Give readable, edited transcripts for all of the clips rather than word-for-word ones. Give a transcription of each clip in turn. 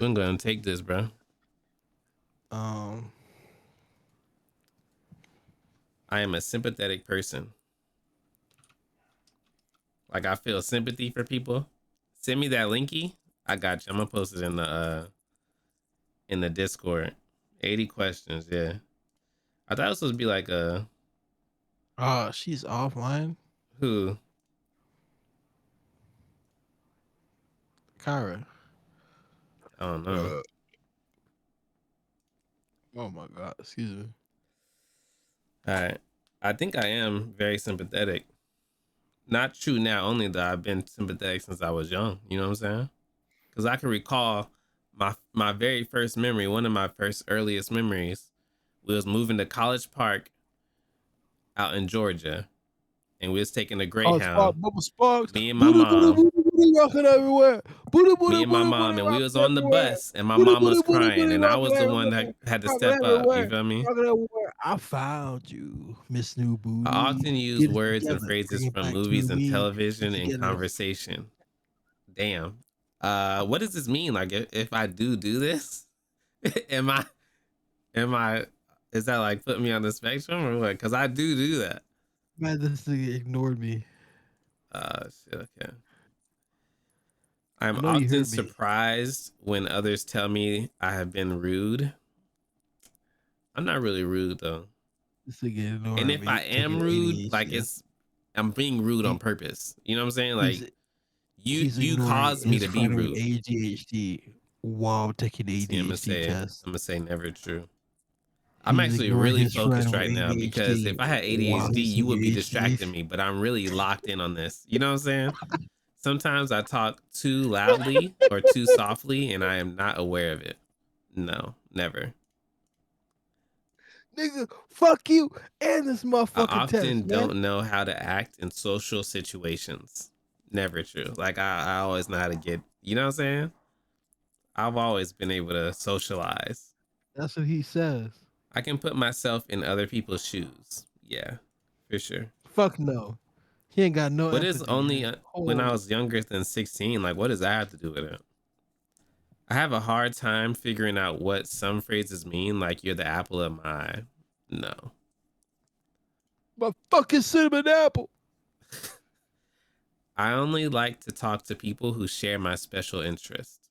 I'm gonna take this, bro. Um, I am a sympathetic person. Like I feel sympathy for people. Send me that linky. I got you. I'm gonna post it in the Discord. 80 questions, yeah. I thought it was supposed to be like a she's offline. who? Kyra. I don't know. Uh, oh my god, excuse me. All right. I think I am very sympathetic. Not true now, only that I've been sympathetic since I was young. You know what I'm saying? Because I can recall my very first memory, one of my first earliest memories, we was moving to College Park out in Georgia, and we was taking a Oh, Spark, Greyhound. Bubba Sparks. Me and my Booty, booty, mom, booty, booty, rocking everywhere. Booty, me booty, and my booty, mom, booty, and we was rocking on the everywhere. bus, and my Booty, mom booty, was booty, crying, booty, and I rocking was the one that everywhere. had to Rocking step up. You everywhere. feel me? Rocking everywhere. I found you, Miss New I Booty. often use Get it words and together. phrases Bring it from back to movies and me. television Get in together. conversation. Damn. What does this mean? Like, if I do this, am I, am I, is that like putting me on the spectrum or what? Because I do that. Man, this thing ignored me. Shit, okay. I'm I know you often heard me. surprised when others tell me I have been rude. I'm not really rude though. This thing And ignored if I me. Taking am rude, like ADHD. I'm being rude on He, purpose. You know what I'm saying? Like he's you, he's you ignoring caused me his to be friend with rude. ADHD while taking the See, ADHD test. I'm gonna say never true. I'm He's actually ignoring really his focused friend with right now because ADHD if I had while ADHD, he's you taking would be ADHD. distracting me, but I'm really locked in on this. You know what I'm saying? Sometimes I talk too loudly or too softly and I am not aware of it. No, never. Nigga, fuck you and this I motherfucking test, often man. don't know how to act in social situations. Never true. Like I always know how to get, you know what I'm saying? I've always been able to socialize. That's what he says. I can put myself in other people's shoes. Yeah, for sure. Fuck no. He ain't got no What is empathy. only His when I whole was younger than 16? Like, what does that have to do with it? I have a hard time figuring out what some phrases mean. Like, you're the apple of my eye. No. my fucking cinnamon apple. I only like to talk to people who share my special interest.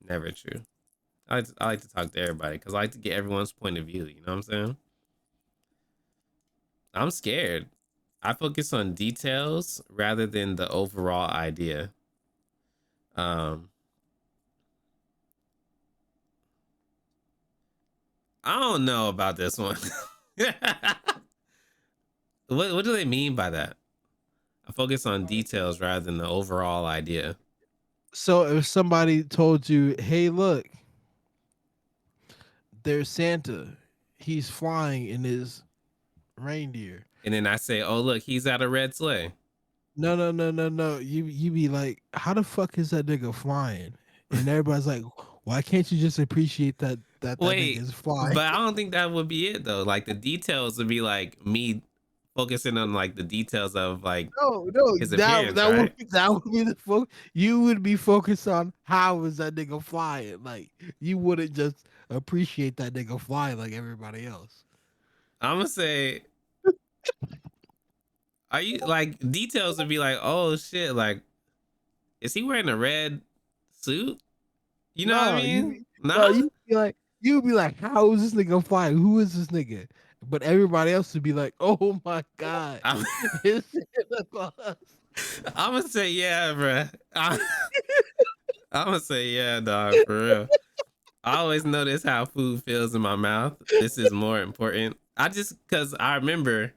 Never true. I like to talk to everybody because I like to get everyone's point of view. You know what I'm saying? I'm scared. I focus on details rather than the overall idea. Um, I don't know about this one. What do they mean by that? I focus on details rather than the overall idea. So if somebody told you, hey, look, there's Santa. He's flying in his reindeer. And then I say, "Oh, look, he's at a red sleigh." No, no, no, no, no. You be like, how the fuck is that nigga flying? And everybody's like, why can't you just appreciate that nigga Wait, is flying? but I don't think that would be it though. Like the details would be like me focusing on like the details of like No, no, his appearance, that would right? that would be the focus. You would be focused on how is that nigga flying. Like you wouldn't just appreciate that nigga flying like everybody else. I'm gonna say, are you like details would be like, oh shit, like is he wearing a red suit? You know what I No, mean? no, Nah. you'd be like, how is this nigga flying? Who is this nigga? But everybody else would be like, oh my god, I'm, it's Santa Claus. I'm gonna say yeah, bro. I'm gonna say yeah, dog, for real. I always notice how food feels in my mouth. This is more important. I just because I remember,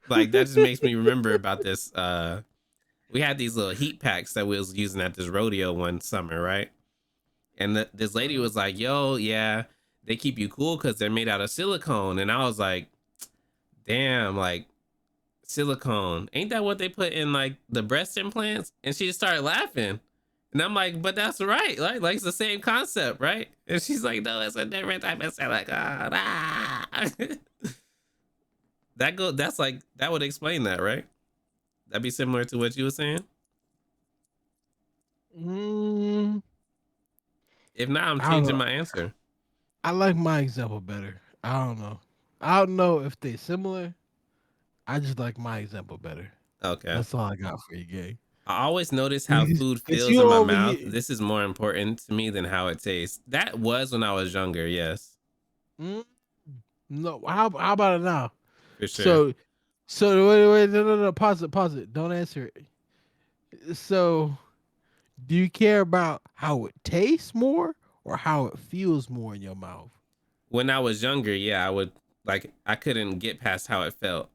like that just makes me remember about this. We had these little heat packs that we was using at this rodeo one summer, right? And this lady was like, "Yo, yeah, they keep you cool because they're made out of silicone." And I was like, "Damn, like silicone, ain't that what they put in like the breast implants?" And she just started laughing. And I'm like, but that's right. Like it's the same concept, right? And she's like, no, it's a different type of silicone. Ah. That's like that would explain that, right? That'd be similar to what you were saying. Mm, If not, I'm I don't changing know. my answer. I like my example better. I don't know. I don't know if they similar. I just like my example better. Okay. That's all I got for you, gang. I always notice how Because food 'cause feels you in my over mouth. here. This is more important to me than how it tastes. That was when I was younger, yes, Mm, no, how about it now? for sure. So wait, no, pause it. Don't answer it. So do you care about how it tastes more or how it feels more in your mouth? When I was younger, yeah, I would like I couldn't get past how it felt.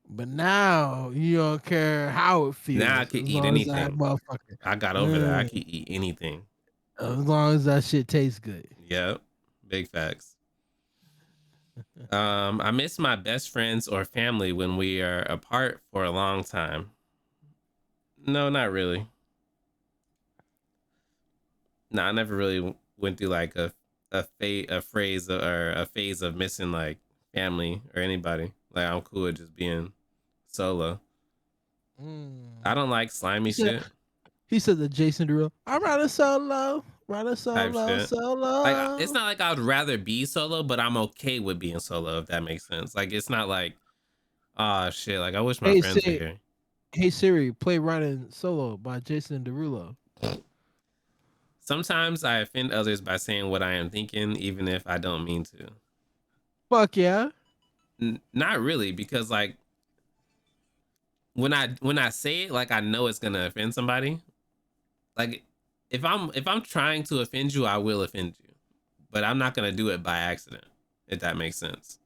But now you don't care how it Now I feels could as eat long as that anything. motherfucker. I got over that. I Uh, could eat anything. as long as that shit tastes good. Yep. Big facts. I miss my best friends or family when we are apart for a long time. No, not really. No, I never really went through like a phrase or a phase of missing like family or anybody. Like I'm cool with just being solo. Mm. I don't like He slimy said shit he said the Jason Derulo. I'm running type solo, shit. Like it's solo. not like I'd rather be solo, but I'm okay with being solo if that makes sense. Like it's not like oh shit, like I wish my Hey friends were say, here. hey Siri, play Running Solo by Jason Derulo. Sometimes I offend others by saying what I am thinking, even if I don't mean to. Fuck yeah. Not really, because like when I say it, like I know it's gonna offend somebody. Like if I'm trying to offend you, I will offend you, but I'm not gonna do it by accident. If that makes sense,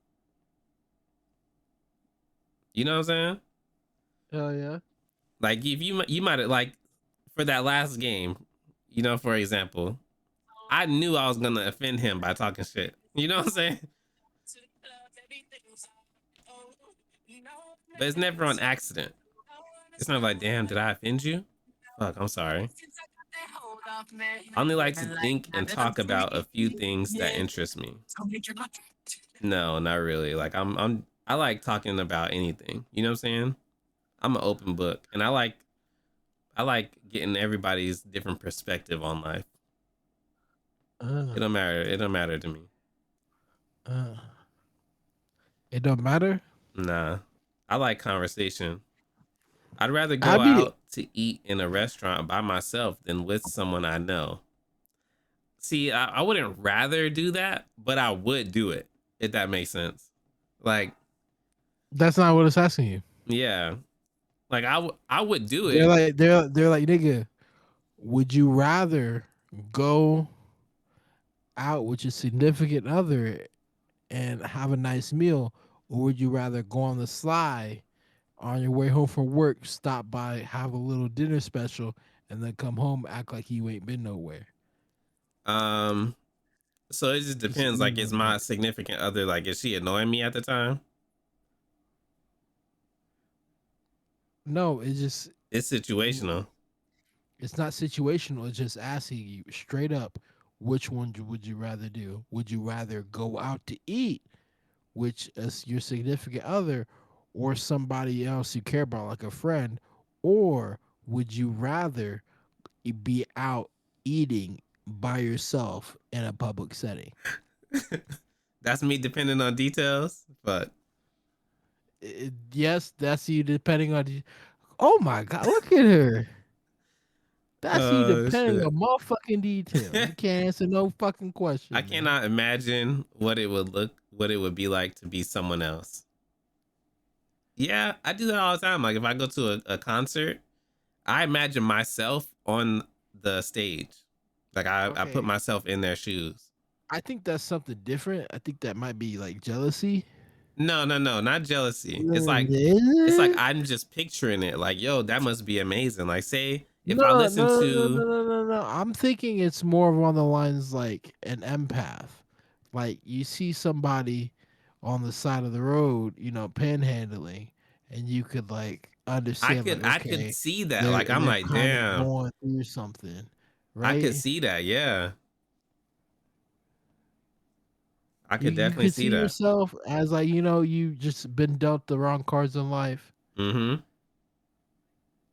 you know what I'm saying? Hell yeah. Like if you might like for that last game, for example, I knew I was gonna offend him by talking shit. You know what I'm saying? But it's never on accident. It's not like, damn, did I offend you? Fuck, I'm sorry. I only like to think and talk about a few things that interest me. No, not really. Like I like talking about anything. You know what I'm saying? I'm an open book, and I like getting everybody's different perspective on life. Uh, It don't matter. It don't matter to me. uh. It don't matter. Nah, I like conversation. I'd rather I go be out to eat in a restaurant by myself than with someone I know. See, I wouldn't rather do that, but I would do it if that makes sense. Like, That's not what it's asking you. yeah, like I would do They're it. like they're like nigga. Would you rather go out with your significant other and have a nice meal, or would you rather go on the sly on your way home from work, stop by, have a little dinner special, and then come home act like you ain't been nowhere? Um, so it just He said, depends. Like, is my significant other like is she annoying me at the time? no, it's just It's situational. it's not situational. It's just asking you straight up, which one would you rather do? Would you rather go out to eat, which is your significant other, or somebody else you care about, like a friend, or would you rather be out eating by yourself in a public setting? That's me depending on details, but Yes, that's you depending on. Oh my God, look at her. That's you depending shit. on motherfucking details. You can't answer no fucking I question, man. cannot imagine what it would be like to be someone else. Yeah, I do that all the time. Like if I go to a concert, I imagine myself on the stage. Like I put Okay, myself in their shoes. I think that's something different. I think that might be like jealousy. No, no, no, not jealousy. It's like No, I'm just picturing it. Like, yo, that must be amazing. Like, say if I no, no, listen no, to no, no, no. I'm thinking it's more of on the lines like an empath. Like you see somebody on the side of the road, panhandling, and you could like I understand, could like, I could okay, see that. they're Like I'm they're like, kind of damn, going through something, I could right? see that. Yeah. I You could you definitely could see see that. yourself as like you just been dealt the wrong cards in life. Mm-hmm.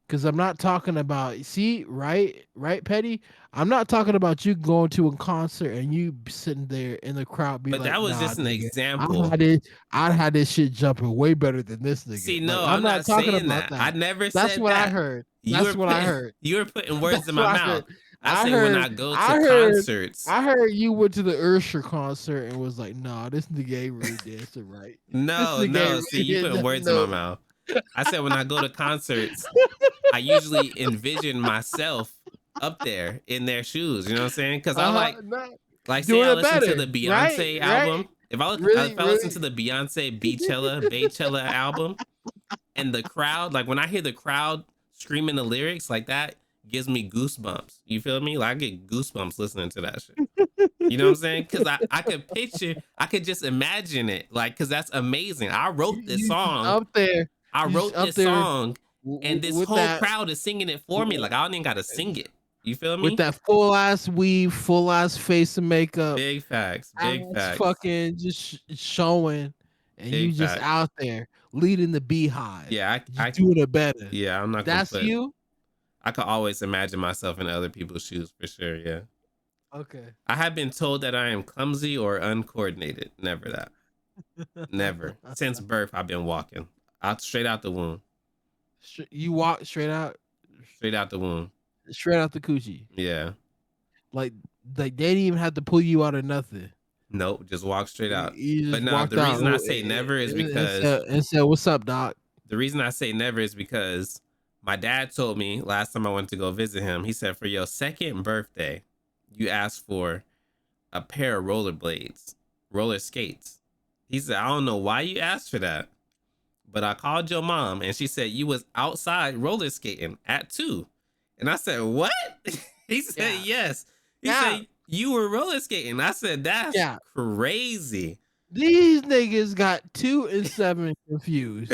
Because I'm not talking about, see, right, Petty. I'm not talking about you going to a concert and you sitting there in the crowd, be But like, that was nah, just an nigga, I example. had it, I had this shit jumping way better than this nigga. See, Like, no, I'm I'm not not talking saying about that. I that. never That's said what I that. heard. You That's were what I putting heard. you were putting words in That's my what I mouth. heard. I I say when I heard. go to I heard. concerts. I heard you went to the Ursher concert and was like, "Nah, this nigga ain't really dancing right. This No, nigga no. ain't See, you really putting words in my no." mouth. I said when I go to concerts, I usually envision myself up there in their shoes. You know what I'm saying? Because I Nah, like say doing I it listen to better, the right? Beyonce Right? album. Really, If I listen to really. the Beyonce Baychella album, and the crowd, like when I hear the crowd screaming the lyrics like that, gives me goosebumps. You feel me? Like I get goosebumps listening to that shit. You know what I'm saying? Because I could just imagine it. Like, because that's amazing. You just up there. I You just wrote up this there song, and this with whole that. crowd is singing it for me. Like I don't even got to sing it. You feel With me? that full ass weave, full ass face of makeup, Big facts. Big ass facts. fucking just showing, and you Big just facts. out there leading the beehive, Yeah, just doing it better. yeah, I'm not gonna That's put. you. I could always imagine myself in other people's shoes for sure. Yeah. Okay. I have been told that I am clumsy or uncoordinated. Never that. Never. Since birth, I've been walking out straight out the womb. You walk Straight out the womb. straight out the coochie. Yeah. Like they didn't even have to pull you out of nothing. Nope. Just walk straight out. You But just nah, walked the out reason I say never is because and said, "What's up, doc?" my dad told me last time I went to go visit him, he said, for your second birthday, you asked for a pair of rollerblades, roller skates. He said, I don't know why you asked for that, but I called your mom and she said you was outside roller skating at 2. And I said, what? He said, Yeah, yes. He yeah, said, you were roller skating. I said, that's yeah. crazy. These niggas got 2 and 7 confused.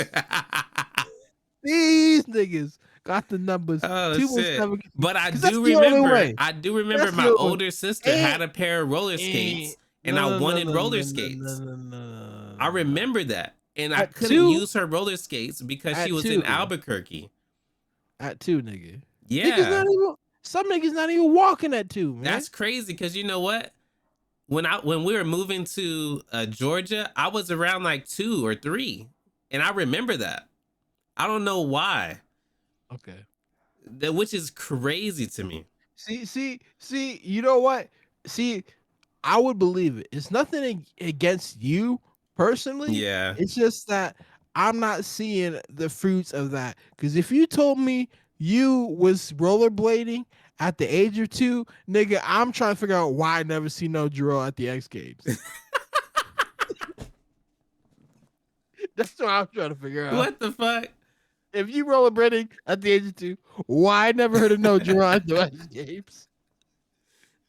These niggas got the numbers Oh 2 and 7 shit. confused. But Cause that's the only way. I do remember That's the my only way. older sister had Ain't a pair of roller ain't skates and no I no no wanted no roller no no no skates. no no I no no. remember that. And I At couldn't two, use her roller skates because she at was in two, Albuquerque. at two, nigga. Niggas Yeah. not even. Some niggas not even walking at 2, man. That's crazy because you know what? When we were moving to Georgia, I was around like 2 or 3. And I remember that. I don't know why. Okay. Which is crazy to me. See. You know what? See, I would believe it. It's nothing against you personally. Yeah. It's just that I'm not seeing the fruits of that. Because if you told me you was rollerblading at the age of 2, nigga, I'm trying to figure out why I never see no Jarrell at the X Games. That's what I'm trying to figure out. What the fuck? If you rollerblading at the age of 2, why I never heard of no Jarrell at the X Games?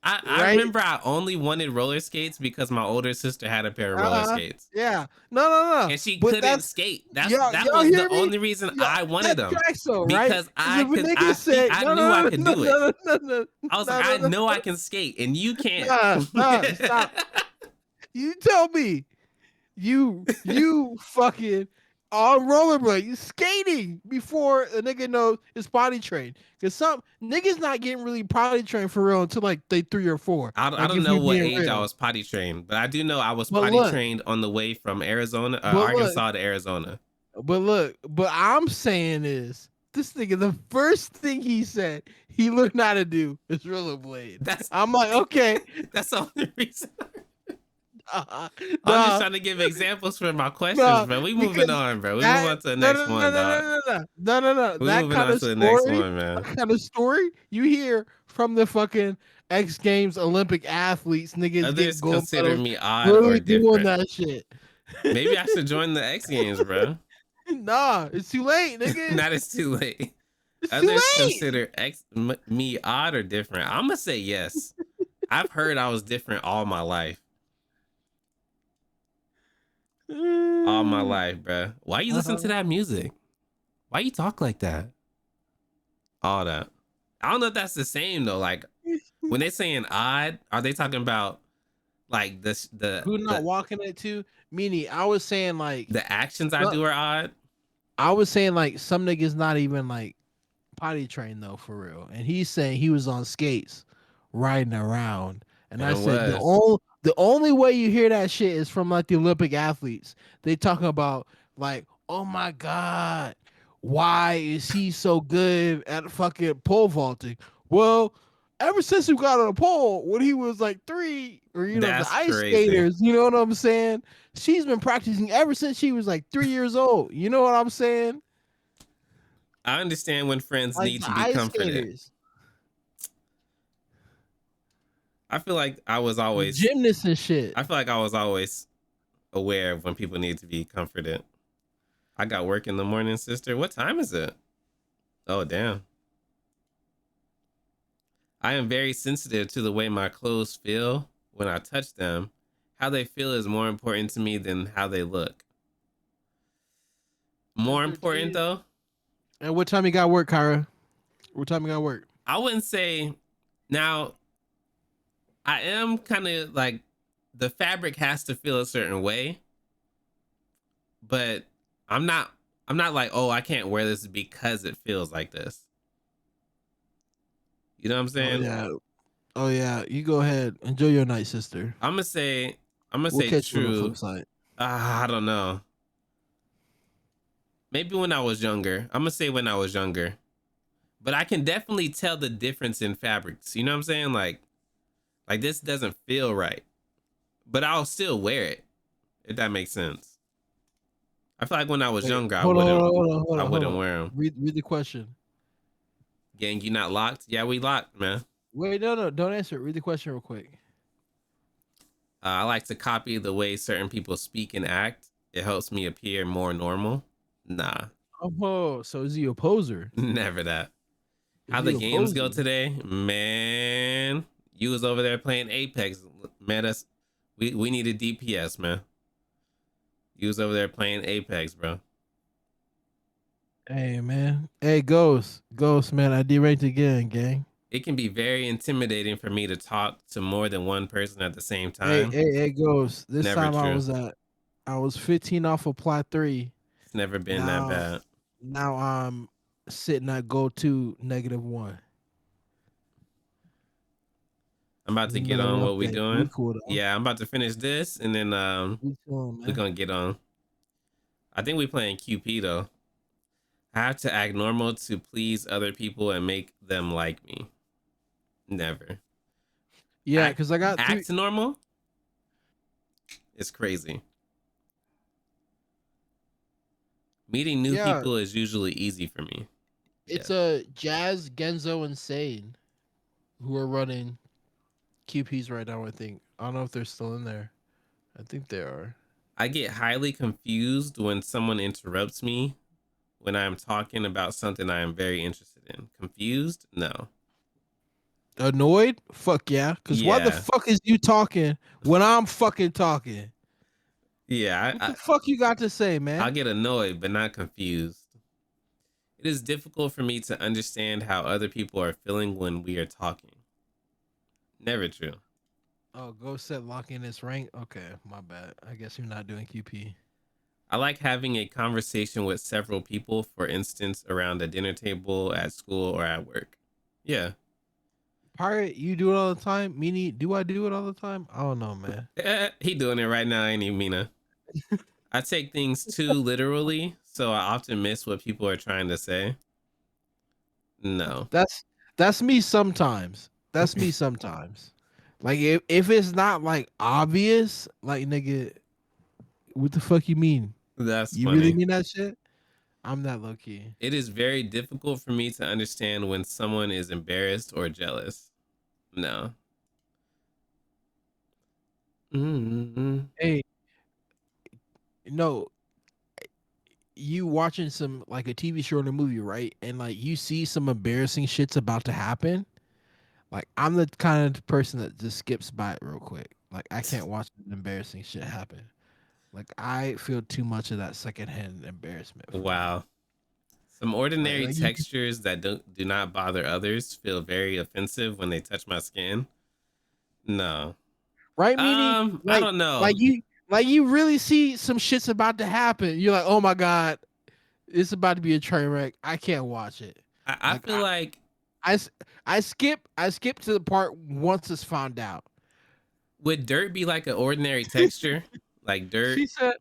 I Right? remember I only wanted roller skates because my older sister had a pair of roller skates. Yeah. No. And she But couldn't that's skate. That y'all was the hear me? only reason Yeah, I wanted that them tracks though, right? because Because if a nigga said I no, knew I no, could no, do it. no, no, no, I was like, no, I no, know no, I can skate and you can't. stop. You tell me you fucking on rollerblade, you skating before a nigga knows it's potty trained. Cause some niggas not getting really potty trained for real until like they 3 or 4. I Like don't if know we what being age I real. was potty trained, but I do know I was But potty look, trained on the way from but look, Arkansas to Arizona. but I'm saying is this nigga, the first thing he said he learned how to do is rollerblade. That's I'm like, okay, that's the only reason. nah, I'm just nah, trying to give examples for my questions, nah, bro. We moving because on, bro. We move that on to the no next no no one, no dog. no no no no no We that moving kind on of to the next story, one, man. that kind of story you hear from the fucking X Games Olympic athletes, niggas Others getting gold consider medals, me odd or really doing different. that shit. Maybe I should join the X Games, bro. Nah, it's too late, nigga. Not it's too late. It's too Others late. consider me odd or different. I'm gonna say yes. I've heard I was different all my life. All my life, bro. Why you listen to Uh-huh. that music? Why you talk like that? All that. I don't know if that's the same though. Like when they saying odd, are they talking about like Who not walking it too? Meaning, the actions I so- do are odd? I was saying like some niggas not even like potty trained though, for real. And he's saying he was on skates riding around. And I And said was the only way you hear that shit is from like the Olympic athletes. They talking about like, oh my god, why is he so good at fucking pole vaulting? Well, ever since we got on a pole when he was like 3, or the that's ice crazy. skaters, you know what I'm saying? She's been practicing ever since she was like 3 years old. You know what I'm saying? I understand when friends Like need the to be ice comforted. skaters, I feel like I was the always gymnasts and shit. I feel like I was always aware of when people need to be comforted. I got work in the morning, sister. What time is it? Oh, damn. I am very sensitive to the way my clothes feel when I touch them. How they feel is more important to me than how they look. At More important 13. though, And what time you got work, Kyra? What time you got work? I wouldn't say now I am kind of like the fabric has to feel a certain way, but I'm not I'm not like, "Oh, I can't wear this because it feels like this." You know what I'm Oh saying? yeah. Oh yeah. You go ahead. Enjoy your night, sister. I'm gonna say I'm gonna We'll say catch you on the flip true. side. I don't know. Maybe when I was younger. I'm gonna say when I was younger. But I can definitely tell the difference in fabrics. You know what I'm saying? Like this doesn't feel right. But I'll still wear it. If that makes sense. I feel like when I was Wait, younger, hold on, hold on, hold I on, hold wouldn't on. wear them. Read the question. Gang, you not locked? Yeah, we locked, man. Wait, no, no, don't answer it. Read the question real quick. I like to copy the way certain people speak and act. It helps me appear more normal. Nah, Oh, so is he a poser? never that. How Is the he a games go poser? today, man? You was over there playing Apex, man. We needed DPS, man. You was over there playing Apex, bro. Hey man. Hey Ghost. Ghost man, I deranked again, gang. It can be very intimidating for me to talk to more than one person at the same Hey, time. hey, Ghost. This Never time true. I was 15 off of plot 3. It's never been that Now bad. now I'm sitting at go to -1. I'm about to You get know, on we what we okay. We doing. cool though. Yeah, I'm about to finish this and then We chilling, we're man. gonna get on. I think we playing QP though. I have to act normal to please other people and make them like me. Never. Yeah, Act because I got 3. act normal? It's crazy. Meeting new Yeah, people is usually easy for me. it's Yes. a Jazz, Genzo, and Sane who are running QPs right now, I think. I don't know if they're still in there. I think they are. I get highly confused when someone interrupts me when I am talking about something I am very interested in. Confused? No. Annoyed? Fuck yeah. Cause why the Yeah. fuck is you talking when I'm fucking talking? Yeah, What the fuck you got to say, I'll man? get annoyed, but not confused. It is difficult for me to understand how other people are feeling when we are talking. Never true. Oh, go set lock in this rank. Okay, my bad. I guess you're not doing QP. I like having a conversation with several people, for instance, around a dinner table, at school, or at work. Yeah. Pirate, you do it all the time. Meanie, do I do it all the time? I don't know, man. He doing it right now, ain't he, Mina? I take things too literally, so I often miss what people are trying to say. No. That's that's me sometimes. That's me sometimes. Like if it's not like obvious, like nigga, what the fuck you mean? That's You really funny. mean that shit? I'm not low key. It is very difficult for me to understand when someone is embarrassed or jealous. No. Mm-hmm. Hey, no, you watching some like a TV show or a movie, right? And like you see some embarrassing shit's about to happen. Like I'm the kind of person that just skips by it real quick. Like I can't watch embarrassing shit happen. Like I feel too much of that secondhand embarrassment for me. Wow. Some Like, ordinary like you, textures that do not bother others feel very offensive when they touch my skin. No. right, meanie? I don't Like know. you really see some shit's about to happen. You're like, oh my god, it's about to be a train wreck. I can't watch it. I Like feel like I, s- I skip to the part once it's found out. would dirt be like an ordinary texture? Like dirt? She said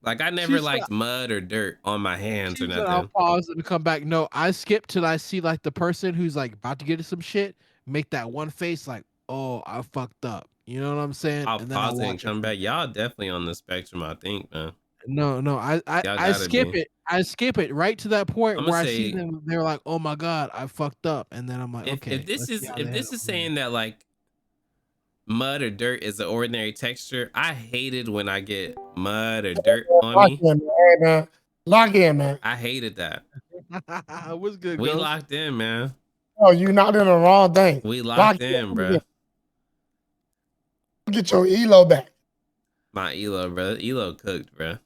Like I she never said liked mud or dirt on my hands or she said I'll nothing. pause and come back. No, I skip till I see like the person who's like about to get some shit make that one face like, oh, I fucked up. You know what I'm saying? I'll And then I pause it and watch it come from back. Y'all definitely on the spectrum, I think, man. no, Y'all I gotta skip be. it. I skip it right to that point I'm gonna where I see say them. They're like, "Oh my god, I fucked up," and then I'm like, if "Okay, this let's see is how if they this handle is it." saying that like mud or dirt is an ordinary texture, I hated when I get mud or dirt on Lock me. in, man. Hey, man. Lock in, man. I hated that. What's good, We Ghost? locked in, man. Oh, you not doing the wrong thing. We Lock locked in. in, bruh. Get your elo back. My Elo, bro. Elo cooked, bruh.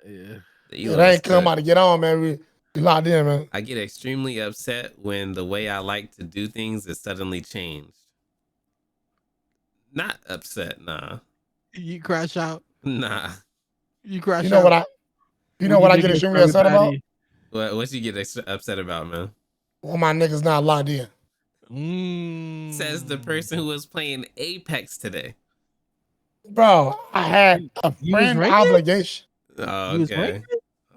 Yeah. The It Elo is ain't come cooked. out to get on, man. We locked in, man. I get extremely upset when the way I like to do things is suddenly changed. Not upset, nah. You crash out. Nah. You You crash know what out I you know when your what I get nigga extremely Krabby upset about? Patty. What you get upset about, man? When my niggas not locked in. Says the Mm. person who was playing Apex today. Bro, I had You, a you was friend ranking? obligation. Oh, You was ranking? okay.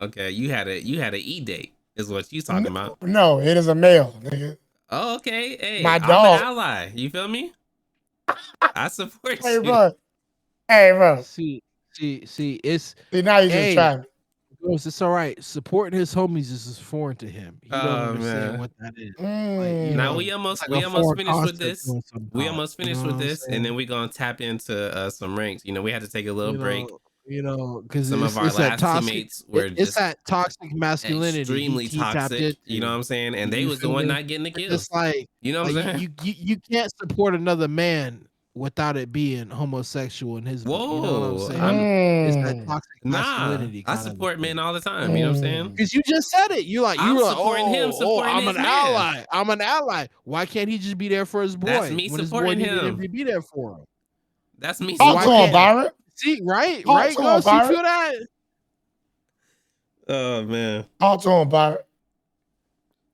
Okay, you had a E date is what you talking No, about. no, it is a male, nigga. Oh, okay. Hey, My I'm an dog. ally. You feel me? I support Hey, you. bro. Hey, bro. See, it's See, now you just hey, trying me. Ghost, it's all right. Supporting his homies is foreign to him. He don't Oh understand man. what that is. Like, Now Mm. it's like we a almost foreign finished with concept to this. him We sometimes. almost You know finished what with I'm this, and saying? then we're gonna tap into some ranks. We had to take a little break. Because Some of our it's that last toxic. teammates were It's just that toxic masculinity extremely he tapped toxic. You know into. what I'm saying? And they You was the feel one me? not getting the It's kills. just like You know what I'm saying? you can't support another man without it being homosexual in his book. You know what I'm Whoa. saying? I'm It's that Mm. toxic nah. masculinity I kind of a support men thing. all the time. You know what I'm saying? Mm. Because you just said it. You I'm were like, supporting him, supporting I'm his an man. ally. I'm an ally. Why can't he just be there for his That's boy me when his boy supporting needed him him. to be there for him? That's me Talk Why to him, supporting can't him. Byron. see Talk right, to him, Ghost? You Byron. feel that? Oh man. Talk to him, Byron.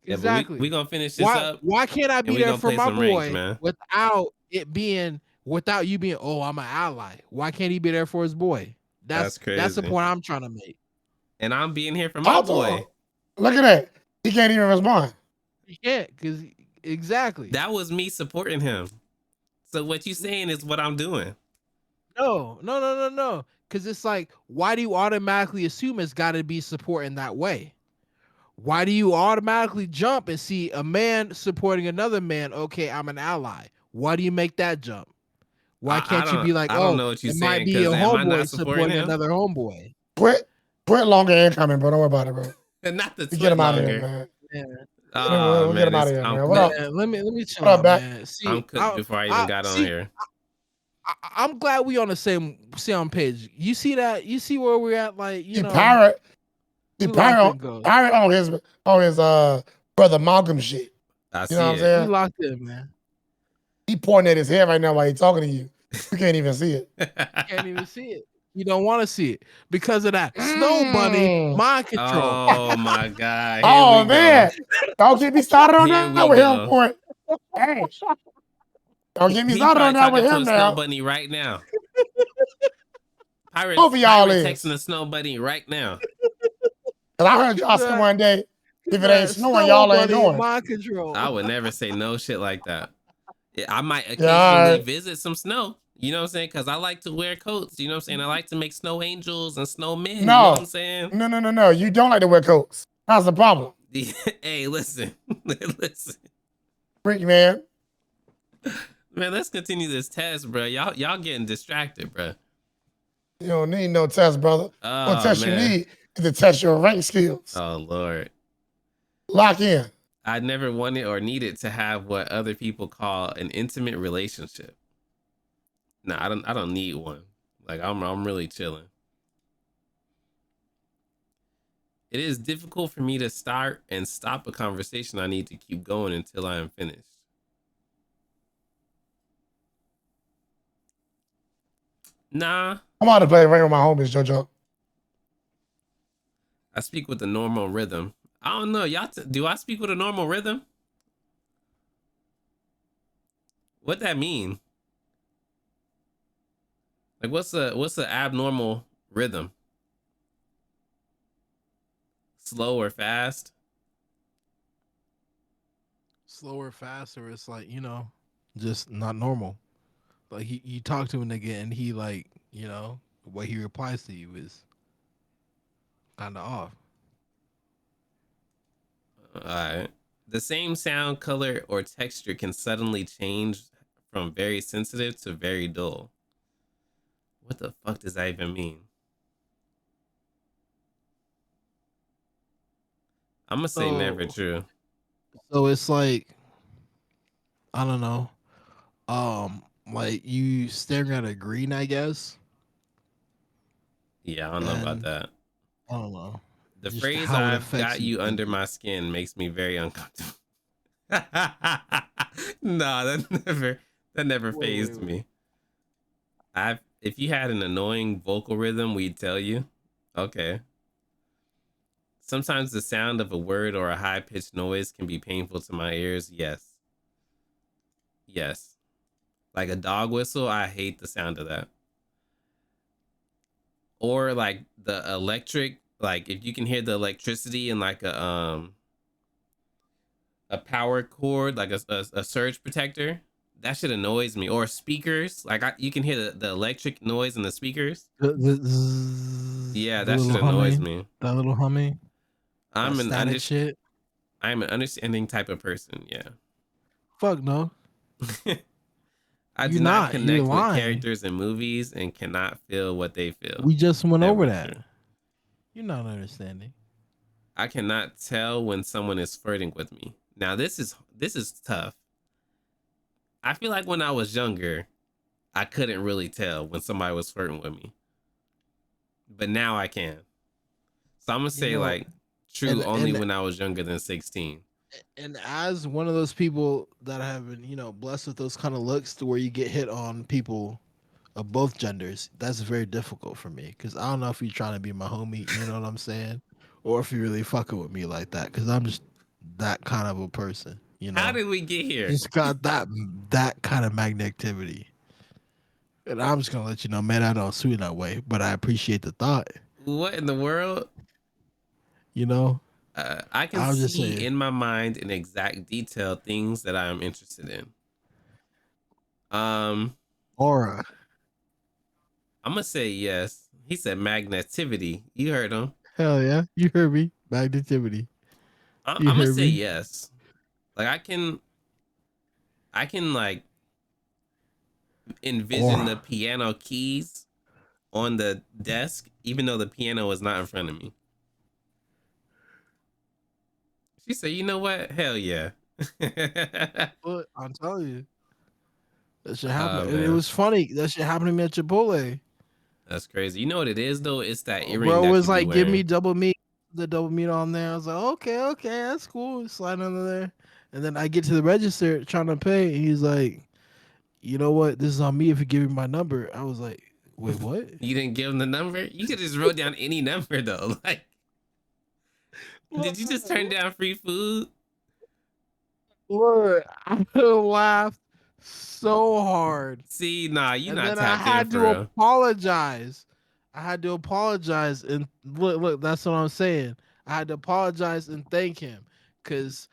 Yeah, but we Exactly. gonna finish this up Why can't I and be we there gonna for play my some ranks, boy man. without you being, oh, I'm an ally. Why can't he be there for his boy? That's That's the crazy. point I'm trying to make. And I'm being here for my Talk to him. boy. Look at that. He can't even respond. You can't, because exactly. That was me supporting him. So what you saying is what I'm doing. No. Because it's like, why do you automatically assume it's got to be support in that way? Why do you automatically jump and see a man supporting another man? Okay, I'm an ally. Why do you make that jump? Why can't you be like, I don't oh, know what you're it might saying be a because am I homeboy not supporting supporting him? another homeboy? Quit longer incoming, bro. Don't worry about it, bro. And not the We get twit him out of here, longer. man. Man, Oh We'll get man, him out of it's here, I'm man. What cooked. up? man, let me chill What up, out, back? man. See, I'm cooked before I even got on here. I'm glad we on the same page. You see that? You see where we're at? Like, The pirate, the we locked in, pirate, Ghost. pirate on his brother Malcolm shit. I You know what see I'm it. We saying? locked in, man. He pointing at his head right now while he's talking to you. You can't even see it. Can't even see it. You don't want to see it because of that snow bunny Mm. mind control. Oh my god, here Oh we go. man, don't get me started on Here that we with him, go. boy. Hey, don't get me He started probably on that talking with to him a snow now. bunny right now. Both of y'all Pirate texting is. a snow bunny right now. Cause I heard y'all say That, one day, if it ain't that snowing, snow y'all ain't bunny going. mind I control. would never say no shit like that. I might Yeah, all occasionally right. visit some snow. You know what I'm saying? Because I like to wear coats. You know what I'm saying? I like to make snow angels and snowmen. You know what I'm No, saying? no. You don't like to wear coats. That's the problem. Hey, listen. Listen. Freak man. Man, let's continue this test, bro. Y'all getting distracted, bro. You don't need no test, brother. What Oh, test you man. need is to test your rank skills. Oh, Lord. Lock in. I never wanted or needed to have what other people call an intimate relationship. No, I don't need one. Like I'm really chilling. It is difficult for me to start and stop a conversation I need to keep going until I am finished. Nah, I'm out to play rank with my homies, JoJo. I speak with a normal rhythm. I don't know. Do I speak with a normal rhythm? What that mean? Like, what's the abnormal rhythm? Slow or fast? Slower, faster. It's like, just not normal. Like you talk to a nigga and he like, the way he replies to you is kind of off. All right. The same sound, color, or texture can suddenly change from very sensitive to very dull. What the fuck does that even mean? I'm gonna say never So true. so it's like, I don't know. Like you staring at a green, I guess, Yeah, I don't know about and that. I don't know, The just phrase how it "I've affects got you you under mentally. my skin" makes me very uncomfortable. Nah, that never Wait, wait, phased wait. me. If you had an annoying vocal rhythm, we'd tell you. Okay. Sometimes the sound of a word or a high pitched noise can be painful to my ears. Yes. Yes. Like a dog whistle, I hate the sound of that. Or like the electric, like if you can hear the electricity in like a power cord, like a surge protector, that shit annoys me. Or speakers, like you can hear the electric noise in the speakers. Yeah, The that shit little annoys humming, me. that little humming, that I'm an under static shit. I'm an understanding type of person. Fuck no, Yeah. I you're do not not. You're connect with lying. characters in movies and cannot feel what they feel. We just went over Never that. true. You're not understanding. I cannot tell when someone is flirting with me. Now this is tough. I feel like when I was younger, I couldn't really tell when somebody was flirting with me, but now I can. So I'm gonna You say know, like true and only and when I was younger than 16. and as one of those people that have been, blessed with those kind of looks to where you get hit on people of both genders, that's very difficult for me because I don't know if you're trying to be my homie, you know what I'm saying, or if you really fucking with me like that because I'm just that kind of a person, How did we get here? just got that kind of magnetivity. And I'm just gonna let you know, man, I don't sue that way, but I appreciate the thought. What in the world? You know, I can I'll just see say in my mind in exact detail things that I am interested in. Um, aura. I'm gonna say yes. He said magnetivity. You heard him. Hell yeah, you heard me. Magnetivity. I'm You gonna heard say me. yes. Like I can like envision the Aura. piano keys on the desk, even though the piano is not in front of me. She said, "You know what? Hell yeah." But I'm telling you, that shit happened. Oh And it man, was funny. That shit happened to me at Chipotle. that's crazy. You know what it is though? It's that earring Bro that you was be like, give me wearing. double meat. The double meat on there. I was like, okay, okay, that's cool. Slide under there. And then I get to the register trying to pay. And he's like, you know what? This is on me if you give me my number. I was like, wait, what? You didn't give him the number. You could just wrote down any number though. Like, did Look, you just turn down free food? look, I laughed so hard. See, nah, you And not then I tapped in had for to real. apologize. I had to apologize and look, that's what I'm saying. I had to apologize and thank him because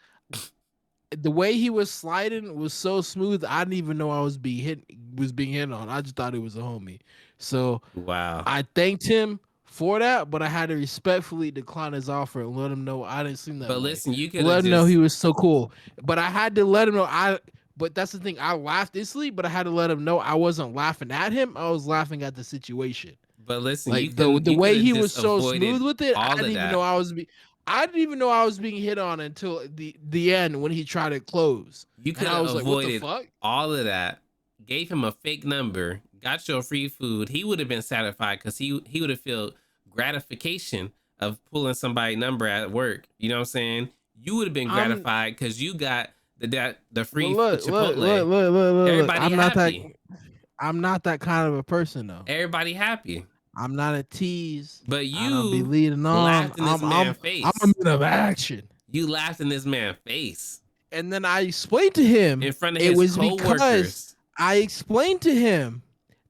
the way he was sliding was so smooth. I didn't even know I was being hit on. I just thought it was a homie. So Wow. I thanked him for that, but I had to respectfully decline his offer and let him know I didn't seem that But way. listen, you could have Let him know he just. was so cool. But I had to let him know I. But that's the thing. I laughed instantly, but I had to let him know I wasn't laughing at him. I was laughing at the situation. But listen, you Like the can the you could way have he was just so smooth avoided with it, I all didn't of even know that. I didn't even know I was being hit on until the end when he tried to close, You and could I have was like, "What the avoided fuck?" all of that. Gave him a fake number, got your free food. He would have been satisfied because he would have felt gratification of pulling somebody's number at work. You know what I'm saying? You would have been I'm gratified because you got the but free look, look, look, Chipotle. look, look, look, look. Everybody happy. I'm not that kind of a person though. Everybody happy. I'm not a tease. But I don't be you leading on. laughed in this man's I'm a face. man of action. You laughed in this man's face And then I explained to him in front of it his was because coworkers. I explained to him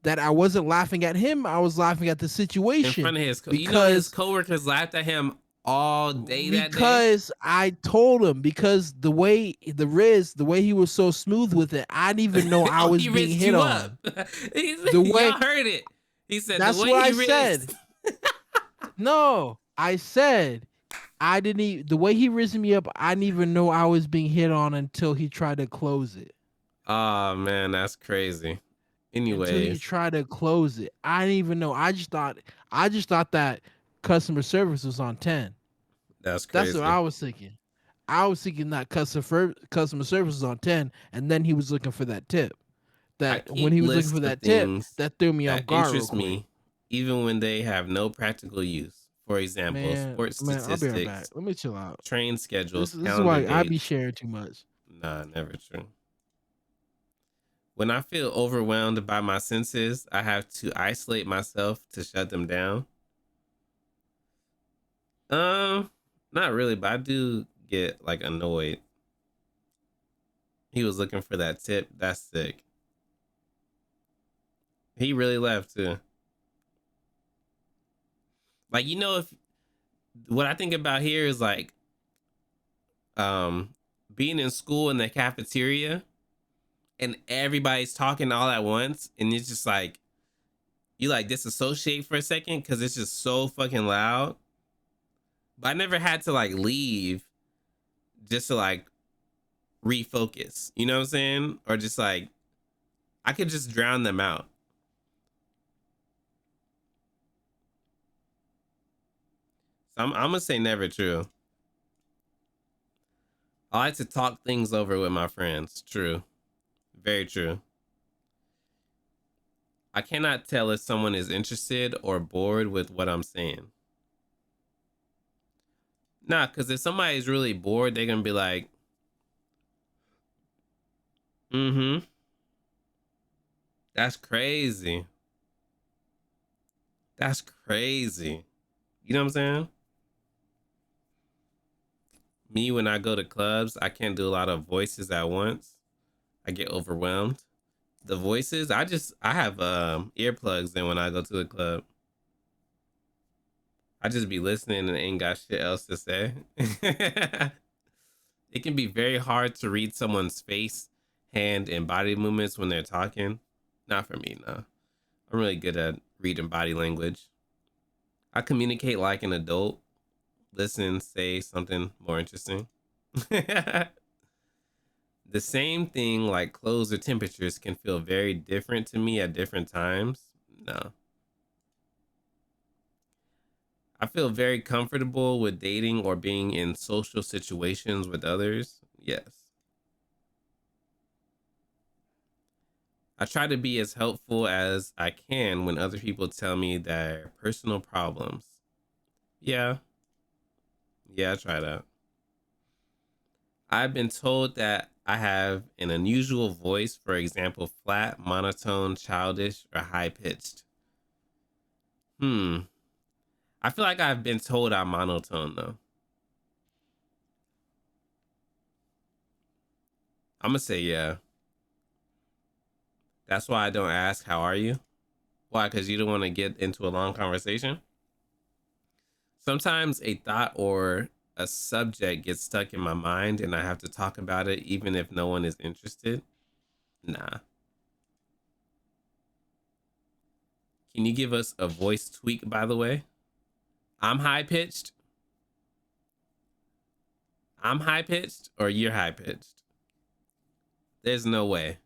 that I wasn't laughing at him. I was laughing at the In situation front of his, you know, his because coworkers laughed at him all day that day. because I told him because the way he was so smooth with it, I didn't even know I Oh, was he being rinsed hit you on. up. He said, The way y'all heard it. He said the that's way what he I said. rinsed. No, I said I didn't even, the way he rinsed me up, I didn't even know I was being hit on until he tried to close it. Oh man, that's crazy. Until he Anyways, tried to close it. I didn't even know. I just thought that customer service was on 10. that's That's what crazy. I was thinking. I was thinking that customer service was on 10, and then he was looking for that tip. I That when keep he was looking lists for of that tip, things that threw me that off guard real interest quick. me, even when they have no practical use. For example, sports Man, I'll be right back. statistics, Let me chill out. train schedules, This is calendar why I be dates. sharing too much. Nah, never true. When I feel overwhelmed by my senses, I have to isolate myself to shut them down. Um, Not really, but I do get like annoyed. He was looking for that tip. That's sick. He really left too. Like, you know, if what I think about here is like um being in school in the cafeteria and everybody's talking all at once and it's just like you like disassociate for a second because it's just so fucking loud. But I never had to like leave just to like refocus. You know what I'm saying? Or just like I could just drown them out. So I'm gonna say never true. I like to talk things over with my friends. True. Very true. I cannot tell if someone is interested or bored with what I'm saying. Nah, because if somebody's really bored, they're gonna be like, mm-hmm. That's crazy. That's crazy. You know what I'm saying? Me, when I go to clubs, I can't do a lot of voices at once. I get overwhelmed. The voices, I have earplugs in when I go to the club. I just be listening and ain't got shit else to say. It can be very hard to read someone's face, hand, and body movements when they're talking. Not for me, no. I'm really good at reading body language. I communicate like an adult. Listen, say something more interesting. The same thing like clothes or temperatures can feel very different to me at different times. No. I feel very comfortable with dating or being in social situations with others. Yes. I try to be as helpful as I can when other people tell me their personal problems. Yeah. Yeah, I try that. I've been told that I have an unusual voice, for example, flat, monotone, childish, or high pitched. Hmm. I feel like I've been told I'm monotone though. I'm gonna say yeah. That's why I don't ask how are you? Why? Because you don't want to get into a long conversation? Sometimes a thought or a subject gets stuck in my mind and I have to talk about it even if no one is interested. Nah. Can you give us a voice tweak, by the way? I'm high pitched. I'm high pitched or you're high pitched? There's no way.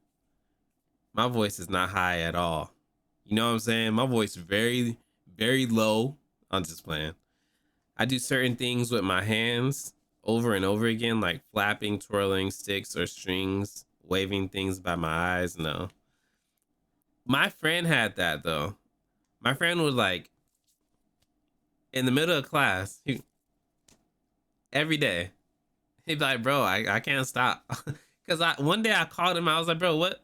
My voice is not high at all. You know what I'm saying? My voice is very, very low. I'm just playing. I do certain things with my hands over and over again, like flapping, twirling sticks or strings, waving things by my eyes. No. My friend had that though. My friend was like in the middle of class, every day. He'd be like, bro, I can't stop. Cause one day I called him, I was like, bro, what?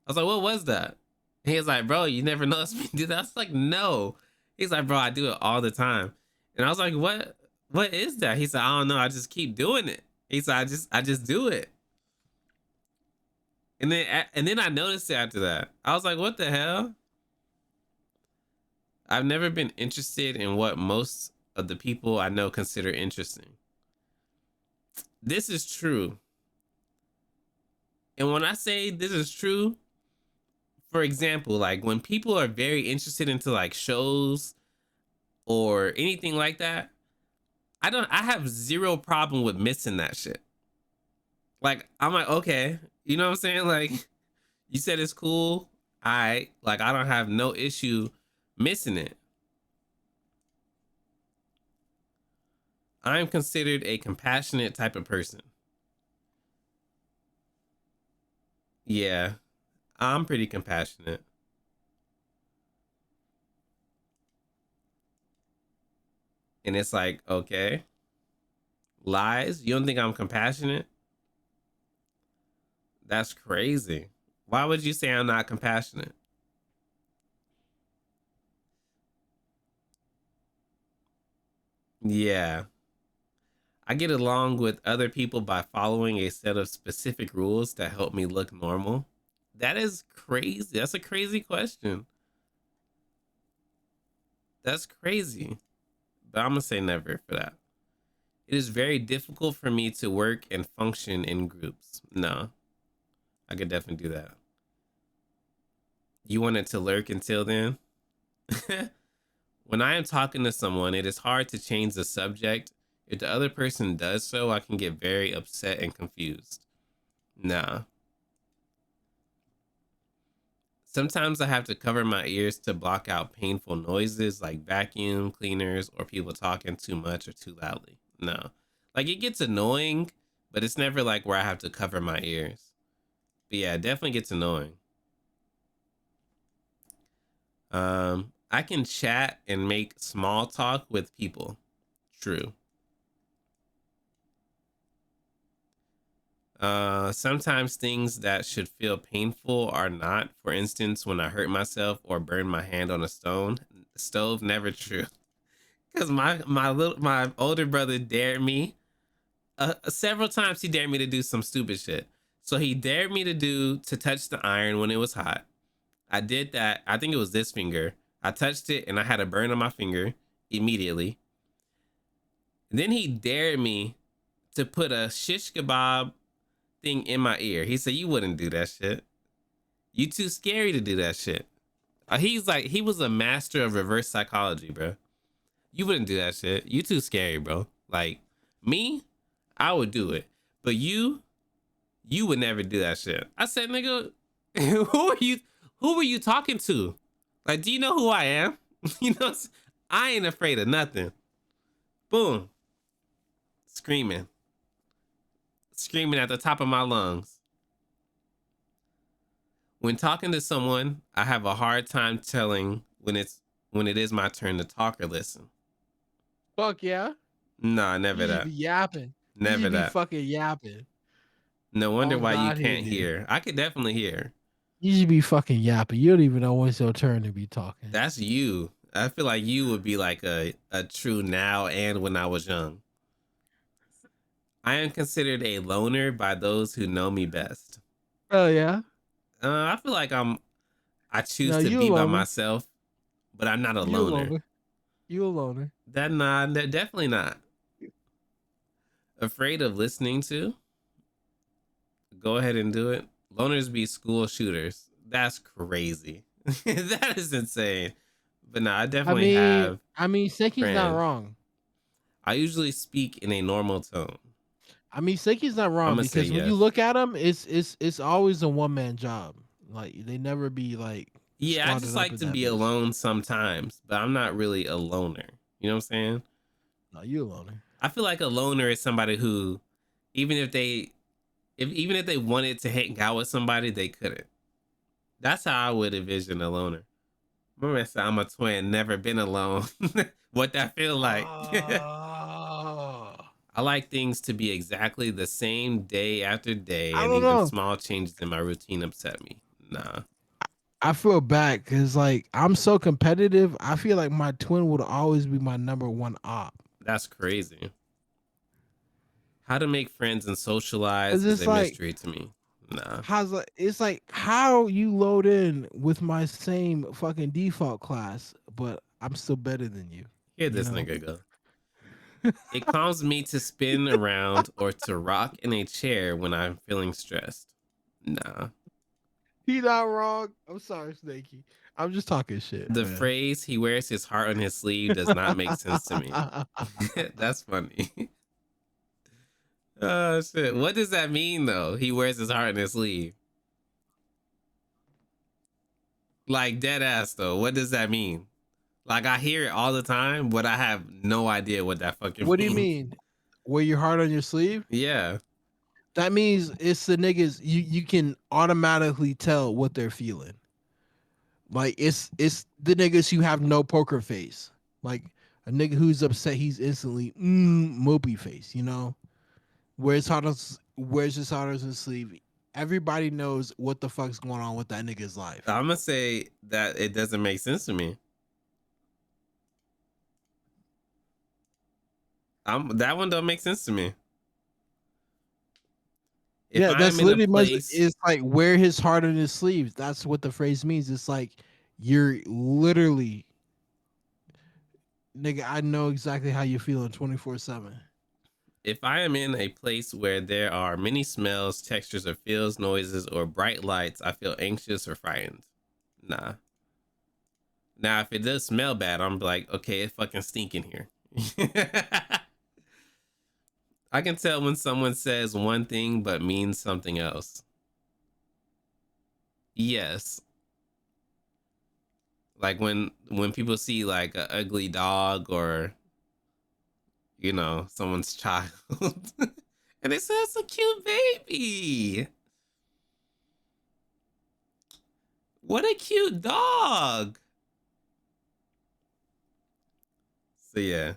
I was like, what was that? He was like, bro, you never noticed me do that. I was like, no. He's like, bro, I do it all the time. And I was like, what is that? He said, I don't know. I just keep doing it. He said, I just do it. And then I noticed it after that. I was like, what the hell? I've never been interested in what most of the people I know consider interesting. This is true. And when I say this is true, for example, like when people are very interested into like shows or anything like that, I have zero problem with missing that shit. Like I'm like, okay, you know what I'm saying? Like you said it's cool. I don't have no issue missing it. I'm considered a compassionate type of person. Yeah, I'm pretty compassionate. And it's like, okay, lies? You don't think I'm compassionate? That's crazy. Why would you say I'm not compassionate? Yeah. I get along with other people by following a set of specific rules that help me look normal. That is crazy. That's a crazy question. That's crazy. But I'm going to say never for that. It is very difficult for me to work and function in groups. No, I could definitely do that. You want it to lurk until then? When I am talking to someone, it is hard to change the subject. If the other person does so, I can get very upset and confused. Nah. Sometimes I have to cover my ears to block out painful noises like vacuum cleaners or people talking too much or too loudly. No. Like it gets annoying, but it's never like where I have to cover my ears. But yeah, it definitely gets annoying. I can chat and make small talk with people. True. Sometimes things that should feel painful are not. For instance, when I hurt myself or burn my hand on a stove, never true. Because my older brother dared me several times. He dared me to do some stupid shit. So he dared me to touch the iron when it was hot. I did that. I think it was this finger. I touched it and I had a burn on my finger immediately. Then he dared me to put a shish kebab thing in my ear. He said, "You wouldn't do that shit. You too scary to do that shit." He's like, he was a master of reverse psychology, bro. You wouldn't do that shit. You too scary, bro. Like me, I would do it, but you would never do that shit. I said, nigga, who are you? Who were you talking to? Like, do you know who I am? You know, I ain't afraid of nothing. Boom, screaming at the top of my lungs. When talking to someone, I have a hard time telling when it is my turn to talk or listen. Fuck yeah. Nah, never You just that. be yapping. You Never just be that. fucking yapping. No wonder Oh why you God, he can't do. hear. I could definitely hear. You just be fucking yapping. You don't even know when it's your turn to be talking. That's you. I feel like you would be like a true now and when I was young. I am considered a loner by those who know me best. Oh yeah. I feel like I choose No, to you a be by loner. myself, but I'm not a You a loner. loner. You a loner. Definitely not. Afraid of listening to? Go ahead and do it. Loners be school shooters. That's crazy. That is insane. But no, I definitely have I mean, Seki's not friends. wrong. I usually speak in a normal tone. I mean, Seki's not I'm wrong gonna say because when you yes. look at him, it's always a one man job. Like they never be like Yeah, I just squatted up like in to that be bitch. alone sometimes, but I'm not really a loner. You know what I'm saying? No, you a loner. I feel like a loner is somebody who, even even if they wanted to hang out with somebody, they couldn't. That's how I would envision a loner. Remember I said I'm a twin, never been alone. What that feel like? Oh, I like things to be exactly the same day after day, I and don't even know. small changes in my routine upset me. Nah. I feel bad because like I'm so competitive. I feel like my twin would always be my number one op. That's crazy. How to make friends and socialize Cause is it's a like mystery to me. Nah. it's like how you load in with my same fucking default class, but I'm still better than you. Here You this know? nigga go. It calms me to spin around or to rock in a chair when I'm feeling stressed. Nah. He not wrong. I'm sorry, Snakey. I'm just talking shit, The man. phrase he wears his heart on his sleeve does not make sense to me. That's funny. Oh shit. What does that mean though? He wears his heart on his sleeve. Like dead ass though. What does that mean? Like I hear it all the time, but I have no idea what that fucking What do you means. mean? Wear your heart on your sleeve? Yeah. That means it's the niggas you can automatically tell what they're feeling. Like it's the niggas who have no poker face. Like a nigga who's upset, he's instantly mopey face. You know, wears his heart on his sleeve. Everybody knows what the fuck's going on with that nigga's life. I'm gonna say that it doesn't make sense to me. That one don't make sense to me. If Yeah, I am that's in a literally place, it's like wear his heart on his sleeves. That's what the phrase means. It's like you're literally nigga. I know exactly how you feel in 24/7. if I am in a place where there are many smells, textures, or feels, noises, or bright lights, I feel anxious or frightened. Nah. Now, if it does smell bad, I'm like, okay, it fucking stink in here. I can tell when someone says one thing but means something else. Yes. Like when people see like an ugly dog or someone's child and they say it's a cute baby. What a cute dog. So yeah.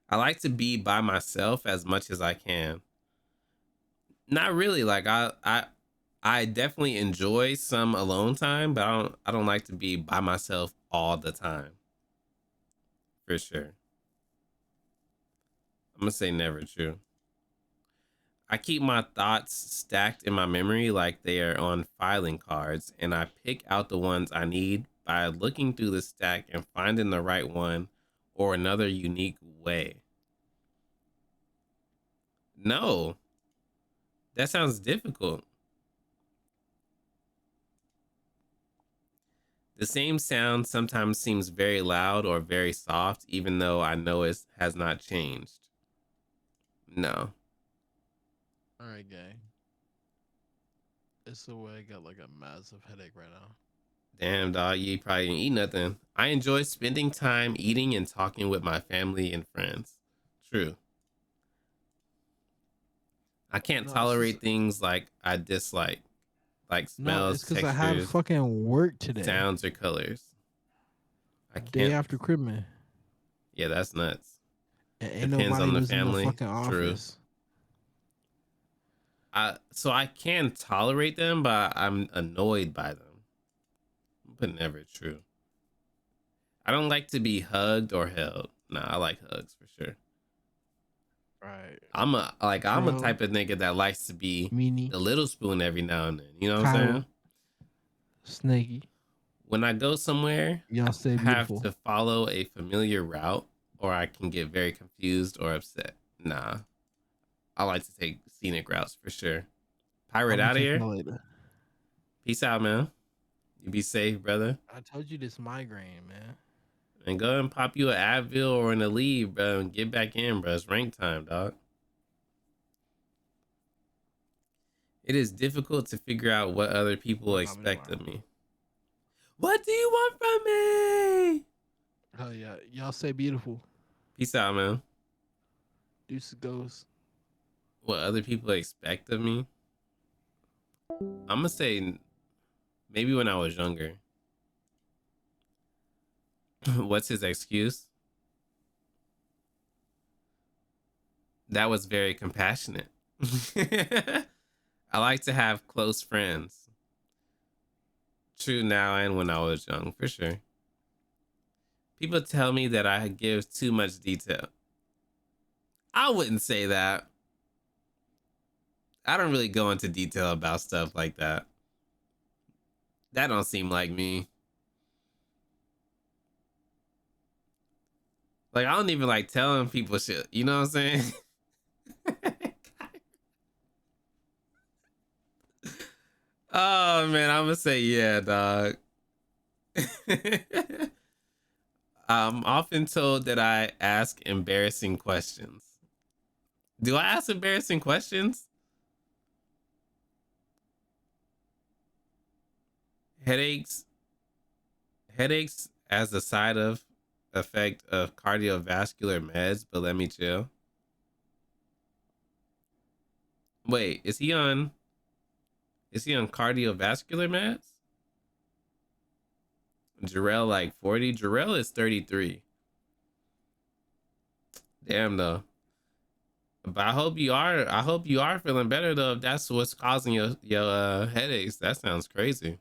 I like to be by myself as much as I can. Not really. Like I definitely enjoy some alone time, but I don't like to be by myself all the time. For sure. I'm gonna say never true. I keep my thoughts stacked in my memory like they are on filing cards, and I pick out the ones I need by looking through the stack and finding the right one or another unique way. No, that sounds difficult. The same sound sometimes seems very loud or very soft, even though I know it has not changed. No. All right, gang. It's the way I got like a massive headache right now. Damn, dog, you probably didn't eat nothing. I enjoy spending time eating and talking with my family and friends. True. I can't No, it's just tolerate things like I dislike, like no, smells, it's because I had textures, fucking work today. sounds, or colors. I Day can't. after Christmas, Yeah, that's nuts. and ain't Depends nobody on the was in the family. fucking True. office. So I can tolerate them, but I'm annoyed by them. But never true. I don't like to be hugged or held. Nah, I like hugs for sure. Right, I'm a bro. type of nigga that likes to be Meanie, the little spoon every now and then. You know what I'm saying? Kyle, Snaky. When I go somewhere, Y'all stay I have beautiful. to follow a familiar route or I can get very confused or upset. Nah, I like to take scenic routes for sure. I'm Pirate gonna out of check here. y'all later. Peace out, man. You be safe, brother. I told you this migraine, man. And go and pop you an Advil or an Aleve, bro, and get back in, bro. It's rank time, dog. It is difficult to figure out what other people I'll call me expect tomorrow. of me. What do you want from me? Hell yeah, y'all stay beautiful. Peace out, man. Deuces goes. What other people expect of me? I'm gonna say maybe when I was younger. What's his excuse? That was very compassionate. I like to have close friends. True now and when I was young, for sure. People tell me that I give too much detail. I wouldn't say that. I don't really go into detail about stuff like that. That don't seem like me. Like, I don't even like telling people shit. You know what I'm saying? Oh man, I'm gonna say yeah, dog. I'm often told that I ask embarrassing questions. Do I ask embarrassing questions? Headaches. Headaches as a side of effect of cardiovascular meds, but let me chill. Wait, is he on cardiovascular meds? Jarrell like 40. Jarrell is 33. Damn though. But I hope you are feeling better though, if that's what's causing your headaches. That sounds crazy.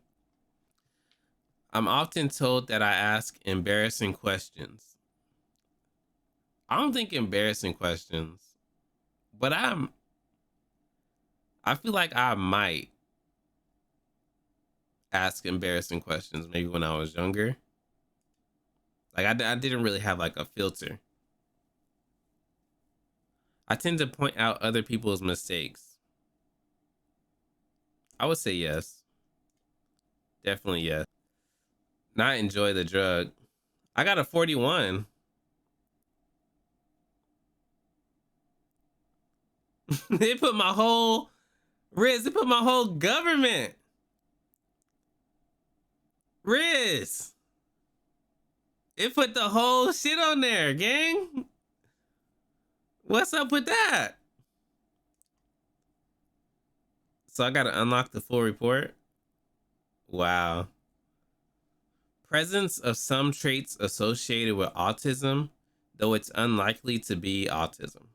I'm often told that I ask embarrassing questions. I don't think embarrassing questions, but I feel like I might ask embarrassing questions maybe when I was younger. Like I didn't really have like a filter. I tend to point out other people's mistakes. I would say yes. Definitely yes. Not enjoy the drug. I got a 41. They put my whole Riz, they put my whole government. Riz. It put the whole shit on there, gang. What's up with that? So I gotta unlock the full report. Wow. Presence of some traits associated with autism, though it's unlikely to be autism.